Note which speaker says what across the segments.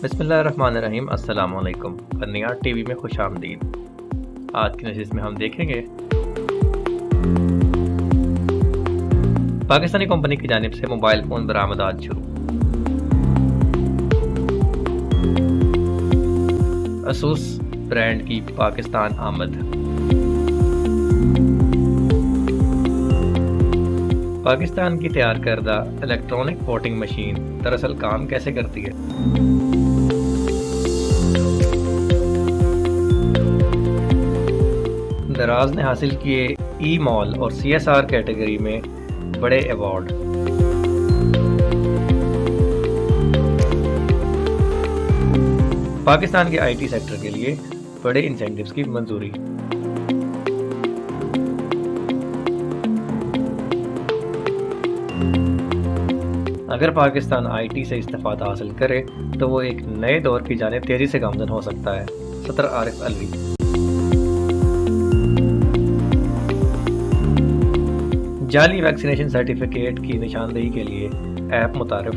Speaker 1: بسم اللہ الرحمن الرحیم۔ السلام علیکم۔ فنیار ٹی وی میں خوش آمدید۔ آج کی نشست میں ہم دیکھیں گے پاکستانی کمپنی کی جانب سے موبائل فون برآمدات شروع، اسوس برانڈ کی پاکستان آمد، پاکستان کی تیار کردہ الیکٹرانک ووٹنگ مشین دراصل کام کیسے کرتی ہے، دراز نے حاصل کیے ای مال اور سی ایس آر کیٹیگری میں بڑے ایوارڈ، پاکستان کے آئی ٹی سیکٹر کے لیے بڑے انسینٹیوز کی منظوری، اگر پاکستان آئی ٹی سے استفادہ حاصل کرے تو وہ ایک نئے دور کی جانب تیزی سے گامزن ہو سکتا ہے۔ صدر عارف علوی۔ جعلی ویکسینیشن سرٹیفکیٹ کی نشاندہی کے لیے ایپ متعارف۔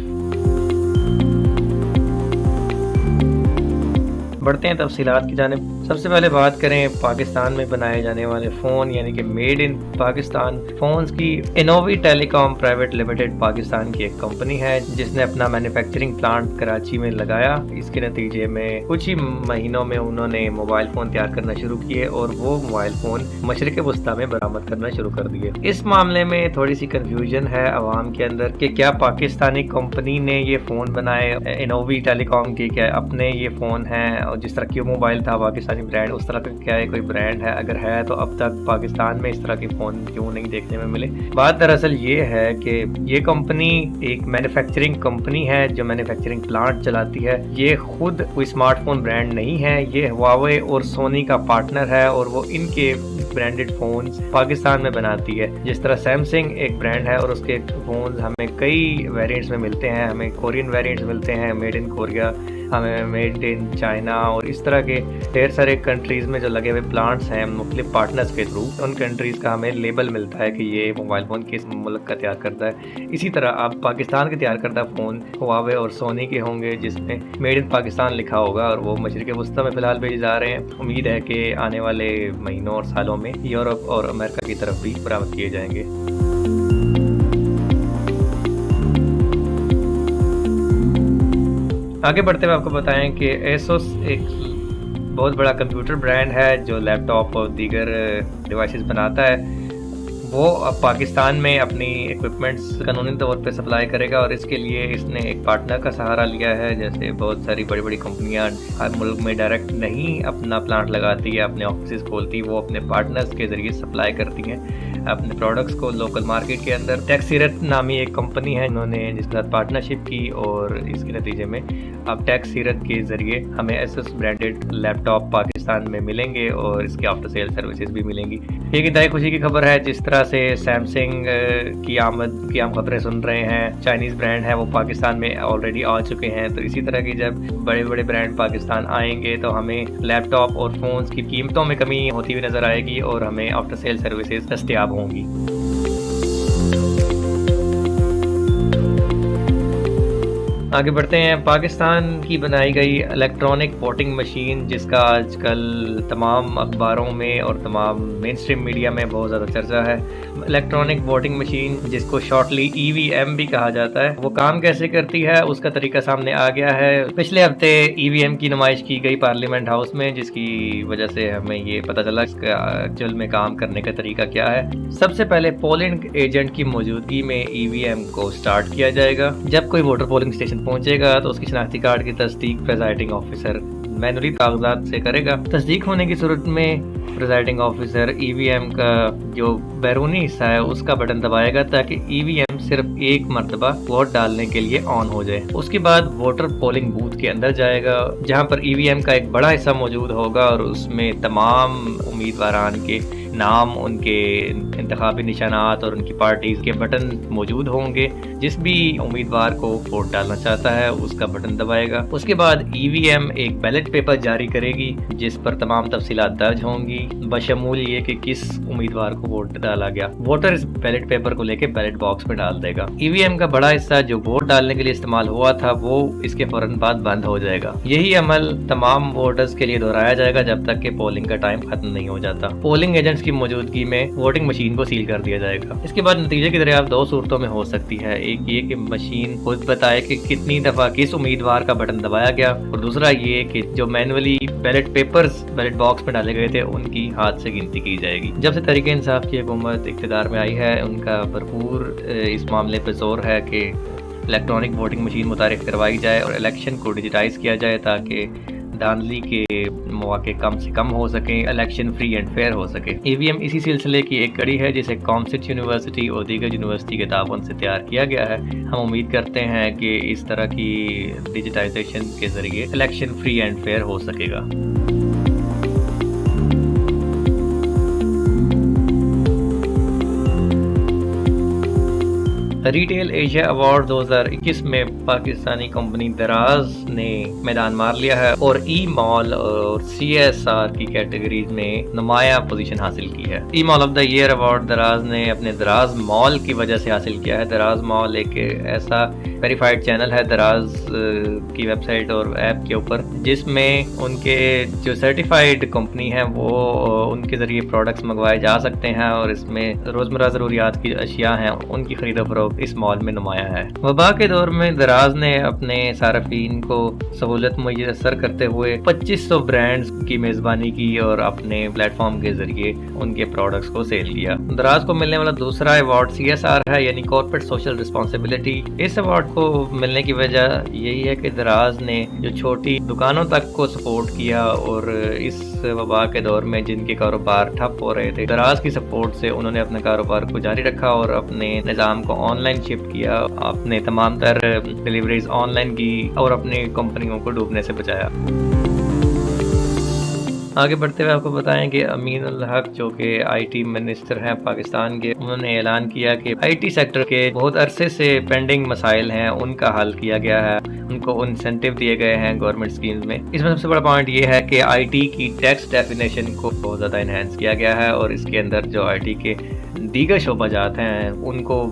Speaker 1: بڑھتے ہیں تفصیلات کی جانب۔ سب سے پہلے بات کریں پاکستان میں بنائے جانے والے فون یعنی کہ میڈ ان پاکستان فونز کی۔ انووی ٹیلی کام پرائیویٹ لمیٹڈ پاکستان کی ایک کمپنی ہے جس نے اپنا مینوفیکچرنگ پلانٹ کراچی میں لگایا۔ اس کے نتیجے میں کچھ ہی مہینوں میں انہوں نے موبائل فون تیار کرنا شروع کیے اور وہ موبائل فون مشرق وسطیٰ میں برآمد کرنا شروع کر دیے۔ اس معاملے میں تھوڑی سی کنفیوژن ہے عوام کے اندر کہ کیا پاکستانی کمپنی نے یہ فون بنائے، انووی ٹیلی کام کی کیا اپنے یہ فون ہیں، اور جس طرح کیو موبائل تھا پاکستانی برانڈ، اس طرح کا کیا ہے کوئی برانڈ ہے؟ اگر ہے تو اب تک پاکستان میں اس طرح کے فون کیوں نہیں دیکھنے میں ملے؟ بات دراصل یہ ہے کہ یہ کمپنی ایک مینوفیکچرنگ کمپنی ہے جو مینوفیکچرنگ پلانٹ چلاتی ہے۔ یہ خود کوئی اسمارٹ فون برانڈ نہیں ہے، یہ ہواوے اور سونی کا پارٹنر ہے اور وہ ان کے برانڈڈ فونز پاکستان میں بناتی ہے۔ جس طرح سیمسنگ ایک برانڈ ہے اور اس کے فونز ہمیں کئی ویریئنٹس میں ملتے ہیں، ہمیں کورین ویریئنٹس ملتے ہیں، میڈ ان کوریا، ہمیں میڈ ان چائنا، اور اس طرح کے ڈھیر سارے کنٹریز میں جو لگے ہوئے پلانٹس ہیں مختلف پارٹنرز کے تھرو، ان کنٹریز کا ہمیں لیبل ملتا ہے کہ یہ موبائل فون کس ملک کا تیار کرتا ہے۔ اسی طرح اب پاکستان کے تیار کردہ فون ہواوے اور سونی کے ہوں گے جس میں میڈ ان پاکستان لکھا ہوگا، اور وہ مشرق وسطیٰ میں فی الحال بھیجے جا رہے ہیں۔ امید ہے کہ آنے والے مہینوں اور سالوں میں یورپ اور امریکہ کی طرف بھی برآمد کیے جائیں گے۔ آگے بڑھتے ہوئے آپ کو بتائیں کہ ایسوس ایک بہت بڑا کمپیوٹر برانڈ ہے جو لیپ ٹاپ اور دیگر ڈیوائسز بناتا ہے۔ وہ اب پاکستان میں اپنی ایکوپمنٹس قانونی طور پہ سپلائی کرے گا، اور اس کے لیے اس نے ایک پارٹنر کا سہارا لیا ہے۔ جیسے بہت ساری بڑی بڑی کمپنیاں ہر ملک میں ڈائریکٹ نہیں اپنا پلانٹ لگاتی ہے، اپنے آفیسز کھولتی، وہ اپنے پارٹنرز کے ذریعے سپلائی کرتی ہیں اپنے پروڈکٹس کو لوکل مارکیٹ کے اندر۔ ٹیکسیرت نامی ایک کمپنی ہے انہوں نے جس کے ساتھ پارٹنرشپ کی، اور اس کے نتیجے میں اب ٹیکسیرت کے ذریعے ہمیں ایسوس برانڈڈ لیپ ٹاپ پاکستان میں ملیں گے اور اس کے آفٹر سیل سروسز بھی ملیں گی۔ یہ انتہائی خوشی کی خبر ہے۔ جس طرح سے سیمسنگ کی آمد کی ہم خبریں سن رہے ہیں، چائنیز برانڈ ہے وہ پاکستان میں آلریڈی آ چکے ہیں، تو اسی طرح کی جب بڑے بڑے برانڈ پاکستان آئیں گے تو ہمیں لیپ ٹاپ اور فونز کی قیمتوں میں کمی ہوتی ہوئی نظر آئے گی اور ہمیں آفٹر سیل سروسز دستیاب ہوں گی۔ آگے بڑھتے ہیں۔ پاکستان کی بنائی گئی الیکٹرانک ووٹنگ مشین جس کا آج کل تمام اخباروں میں اور تمام مین اسٹریم میڈیا میں بہت زیادہ چرچا ہے، الیکٹرانک ووٹنگ مشین جس کو شارٹلی ای وی ایم بھی کہا جاتا ہے، وہ کام کیسے کرتی ہے اس کا طریقہ سامنے آ گیا ہے۔ پچھلے ہفتے ای وی ایم کی نمائش کی گئی پارلیمنٹ ہاؤس میں، جس کی وجہ سے ہمیں یہ پتہ چلا اس کا ایکچوئل میں کام کرنے کا طریقہ کیا ہے۔ سب سے پہلے پولنگ ایجنٹ کی موجودگی میں ای وی ایم کو سٹارٹ کیا جائے گا۔ جب کوئی ووٹر پولنگ اسٹیشن پہنچے گا تو اس کی شناختی کارڈ کی تصدیق پریزائڈنگ آفیسر مینولی کاغذات سے کرے گا۔ تصدیق ہونے کی صورت میں پریزائڈنگ آفیسر ای وی ایم کا جو بیرونی حصہ ہے اس کا بٹن دبائے گا تاکہ ای وی ایم صرف ایک مرتبہ ووٹ ڈالنے کے لیے آن ہو جائے۔ اس کے بعد ووٹر پولنگ بوتھ کے اندر جائے گا جہاں پر ای وی ایم کا ایک بڑا حصہ موجود ہوگا، اور اس میں تمام امیدواران کے نام، ان کے انتخابی نشانات اور ان کی پارٹیز کے بٹن موجود ہوں گے۔ جس بھی امیدوار کو ووٹ ڈالنا چاہتا ہے اس کا بٹن دبائے گا۔ اس کے بعد ای وی ایم ایک بیلٹ پیپر جاری کرے گی جس پر تمام تفصیلات درج ہوں گی۔ होगी, बशमूल ये कि किस उम्मीदवार को वोट डाला गया। वोटर इस बैलेट पेपर को लेके बैलेट बॉक्स में डाल देगा। ईवीएम का बड़ा हिस्सा जो वोट डालने के लिए इस्तेमाल हुआ था वो इसके फौरन बाद बंद हो जाएगा। यही अमल तमाम वोटर्स के लिए दोहराया जाएगा जब तक कि पोलिंग का टाइम खत्म नहीं हो जाता। पोलिंग एजेंट्स की मौजूदगी में वोटिंग मशीन को सील कर दिया जाएगा। इसके बाद नतीजे की दरियाफ्त दो सूरतों में हो सकती है। एक ये कि मशीन खुद बताए कि कितनी दफा किस उम्मीदवार का बटन दबाया गया, और दूसरा ये कि जो manually ballot papers ballot box में डाले गए थे उनकी हाथ से गिनती की जाएगी। जब से तहरीक इंसाफ की हुकूमत इक़्तिदार में आई है, उनका भरपूर इस मामले पर जोर है कि इलेक्ट्रॉनिक वोटिंग मशीन मुतारिफ करवाई जाए और इलेक्शन को डिजिटाइज किया जाए ताकि धांधली के मौके कम से कम हो सके, इलेक्शन फ्री एंड फेयर हो सके। ईवीएम इसी सिलसिले की एक कड़ी है जिसे कॉमसिट यूनिवर्सिटी और दीगर यूनिवर्सिटी के ताउन से तैयार किया गया है। हम उम्मीद करते हैं कि इस तरह की डिजिटाइजेशन के जरिए इलेक्शन फ्री एंड फेयर हो सकेगा। रिटेल एशिया अवार्ड 2021 में पाकिस्तानी कंपनी दराज ने मैदान मार लिया है और ई मॉल और CSR की कैटेगरीज में नुमाया पोजीशन हासिल की है। E mall of the year award Daraz ने अपने दराज मॉल की वजह से हासिल किया है। दराज मॉल एक ऐसा वेरीफाइड चैनल है दराज की वेबसाइट और ऐप के ऊपर, जिसमें उनके जो सर्टिफाइड कंपनी है वो उनके जरिए प्रोडक्ट्स मंगवाए जा सकते हैं और इसमें रोजमर्रा जरूरियात की अशिया हैं उनकी खरीदो फरोख्त इस मॉल में नुमाया है। वबा के दौर में दराज ने अपने सार्फिन को सहूलत मुयस्सर करते हुए 2500 ब्रांड्स की मेजबानी की और अपने प्लेटफॉर्म के जरिए उनके प्रोडक्ट्स को सेल किया। दराज को मिलने वाला दूसरा अवार्ड CSR है, यानी कॉर्पोरेट सोशल रिस्पॉन्सिबिलिटी। इस अवार्ड को मिलने की वजह यही है कि दराज ने जो छोटी दुकानों तक को सपोर्ट किया और इस वबा के दौर में जिनके कारोबार ठप हो रहे थे, दराज की सपोर्ट से उन्होंने अपने कारोबार को जारी रखा और अपने निज़ाम को ऑनलाइन शिफ्ट किया, अपने तमाम तर डिलीवरीज ऑनलाइन की और अपनी कंपनियों को डूबने से बचाया। आगे बढ़ते हुए आपको बताएं कि अमीन उल हक जो कि IT मिनिस्टर हैं पाकिस्तान के, उन्होंने ऐलान किया कि IT सेक्टर के बहुत अरसे से पेंडिंग मसाइल हैं उनका हल किया गया है, उनको इंसेंटिव दिए गए हैं गवर्नमेंट स्कीम्स में। इसमें सबसे बड़ा पॉइंट ये है कि IT की टैक्स डेफिनेशन को बहुत ज़्यादा इन्हेंस किया गया है और इसके अंदर जो IT के दीगर शोबाजात हैं उनको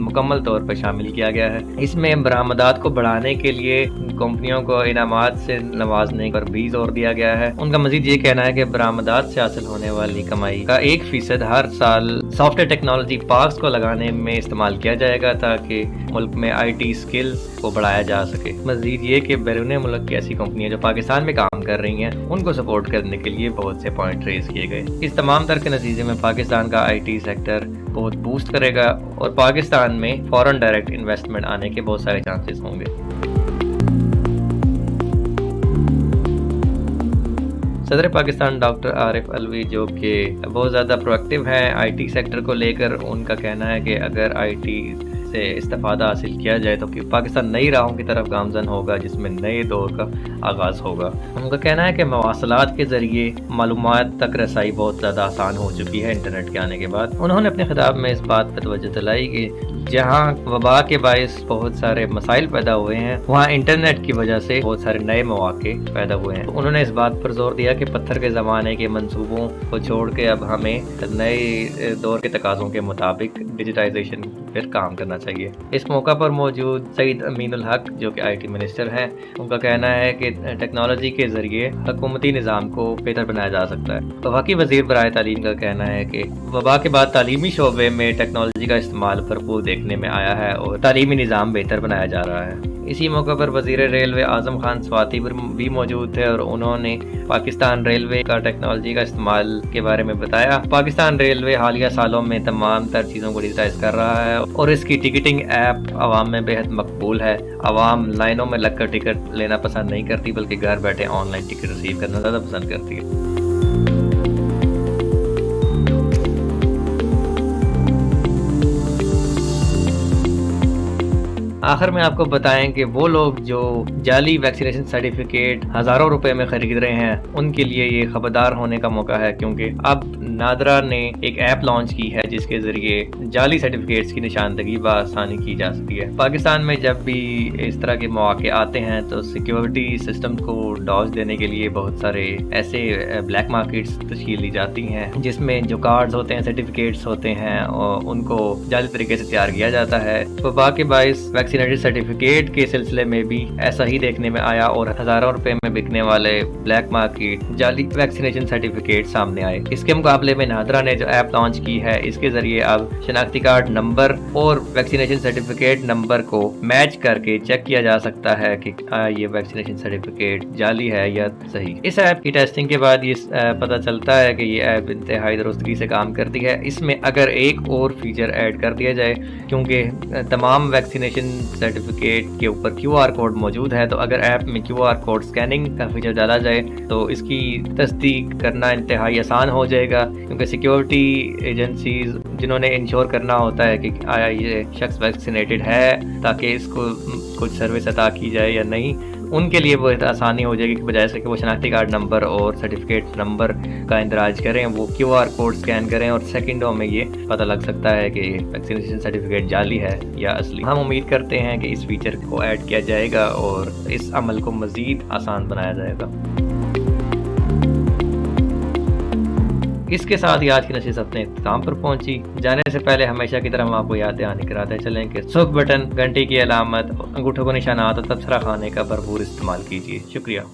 Speaker 1: मुकम्मल तौर पर शामिल किया गया है। इसमें बरामदात को बढ़ाने के लिए कंपनियों को इनामात से नवाजने पर भी जोर दिया गया है। उनका मजीद ये कहना है कि बरामदात से हासिल होने वाली कमाई का 1% हर साल सॉफ्टवेयर टेक्नोलॉजी पार्क्स को लगाने में इस्तेमाल किया जाएगा ताकि मुल्क में IT स्किल्स को बढ़ाया जा सके। मजीद ये कि बैरून मुल्क की ऐसी कंपनियां जो पाकिस्तान में काम कर रही हैं उनको सपोर्ट करने के लिए बहुत से पॉइंट रेज किए गए। इस तमाम तरह के नतीजे में पाकिस्तान का IT सेक्टर बहुत बूस्ट करेगा और पाकिस्तान में फॉरेन डायरेक्ट इन्वेस्टमेंट आने के बहुत सारे चांसेस होंगे। सदर पाकिस्तान डॉक्टर आरिफ अलवी जो कि बहुत ज़्यादा प्रोएक्टिव हैं IT सेक्टर को लेकर, उनका कहना है कि अगर IT से इस्तेफादा हासिल किया जाए तो पाकिस्तान नई राहों की तरफ गामजन होगा जिसमें नए दौर का आगाज़ होगा। उनका कहना है कि मवासलात के ज़रिए मालूमात तक रसाई बहुत ज़्यादा आसान हो चुकी है इंटरनेट के आने के बाद। उन्होंने अपने खिताब में इस बात पर तवज्जो दिलाई कि जहाँ वबा के बायस बहुत सारे मसाइल पैदा हुए हैं वहाँ इंटरनेट की वजह से बहुत सारे नए मौके पैदा हुए हैं। उन्होंने इस बात पर जोर दिया कि पत्थर के ज़माने के मंसूबों को छोड़ के अब हमें नए दौर के तकाज़ों के मुताबिक डिजिटाइजेशन पर काम करना चाहिए। इस मौका पर मौजूद सईद अमीन उल हक जो कि IT मिनिस्टर हैं, उनका कहना है कि टेक्नोलॉजी के जरिए हुकूमती निज़ाम को बेहतर बनाया जा सकता है। वफाकी वज़ीर बराए तालीम का कहना है कि वबा के बाद तालीमी शोबे में टेक्नोलॉजी का इस्तेमाल भरपूर देखने में आया है और तालीमी निज़ाम बेहतर बनाया जा रहा है। इसी मौके पर वज़ीर रेलवे आज़म खान स्वाति भी मौजूद थे और उन्होंने पाकिस्तान रेलवे का टेक्नोलॉजी का इस्तेमाल के बारे में बताया। पाकिस्तान रेलवे हालिया सालों में तमाम तर चीज़ों को डिजिटाइज कर रहा है और इसकी टिकटिंग ऐप आवाम में बेहद मकबूल है। आवाम लाइनों में लगकर टिकट लेना पसंद नहीं करती बल्कि घर बैठे ऑनलाइन टिकट रिसीव करना ज़्यादा पसंद करती है। आखिर में आपको बताएं कि वो लोग जो जाली वैक्सीनेशन सर्टिफिकेट हज़ारों रुपए में खरीद रहे हैं उनके लिए ये खबरदार होने का मौका है, क्योंकि अब नादरा ने एक ऐप लॉन्च की है जिसके ज़रिए जाली सर्टिफिकेट्स की निशानदगी बआसानी की जा सकती है। पाकिस्तान में जब भी इस तरह के मौके आते हैं तो सिक्योरिटी सिस्टम को डॉज देने के लिए बहुत सारे ऐसे ब्लैक मार्केट्स तश्कील दी जाती हैं जिसमें जो कार्ड्स होते हैं, सर्टिफिकेट्स होते हैं और उनको जाली तरीके से तैयार किया जाता है। तो बाकी बाइस वैक्सीनेटेड सर्टिफिकेट के सिलसिले में भी ऐसा ही देखने में आया और हज़ारों रुपए में बिकने वाले ब्लैक मार्केट जाली वैक्सीनेशन सर्टिफिकेट सामने आए। इसके मुकाबले में नादरा ने जो ऐप लॉन्च की है इसके जरिए अब शनाख्ती कार्ड नंबर और वैक्सीनेशन सर्टिफिकेट नंबर को मैच करके चेक किया जा सकता है कि ये वैक्सीनेशन सर्टिफिकेट जाली है या सही। इस ऐप की टेस्टिंग के बाद ये पता चलता है कि ये ऐप इंतहाई दुरुस्तगी से काम करती है। इसमें अगर एक और फीचर ऐड कर दिया जाए, क्योंकि तमाम वैक्सीनेशन सर्टिफिकेट के ऊपर QR कोड मौजूद है, तो अगर ऐप में QR कोड स्कैनिंग का फीचर डाला जाए तो इसकी तस्दीक करना इंतहाई आसान हो जाएगा, क्योंकि सिक्योरिटी एजेंसीज जिन्होंने इंश्योर करना होता है कि आया ये शख्स वैक्सीनेटेड है ताकि इसको कुछ सर्विस अता की जाए या नहीं, उनके लिए वो आसानी हो जाएगी कि बजाय इसके कि वो शनाख्ती कार्ड नंबर और सर्टिफिकेट नंबर का इंदराज करें, वो QR कोड स्कैन करें और सेकंडों में ये पता लग सकता है कि वैक्सीनेशन सर्टिफिकेट जाली है या असली। हम उम्मीद करते हैं कि इस फीचर को ऐड किया जाएगा और इस अमल को मज़ीद आसान बनाया जाएगा। इसके साथ ही आज की नशिस्त अपने इख्तिताम पर पहुंची। जाने से पहले हमेशा की तरह हम आपको याद दहानी कराते चलें कि सुख बटन, घंटी की अलामत, अंगूठों को निशानात और तबसरा खाने का भरपूर इस्तेमाल कीजिए। शुक्रिया।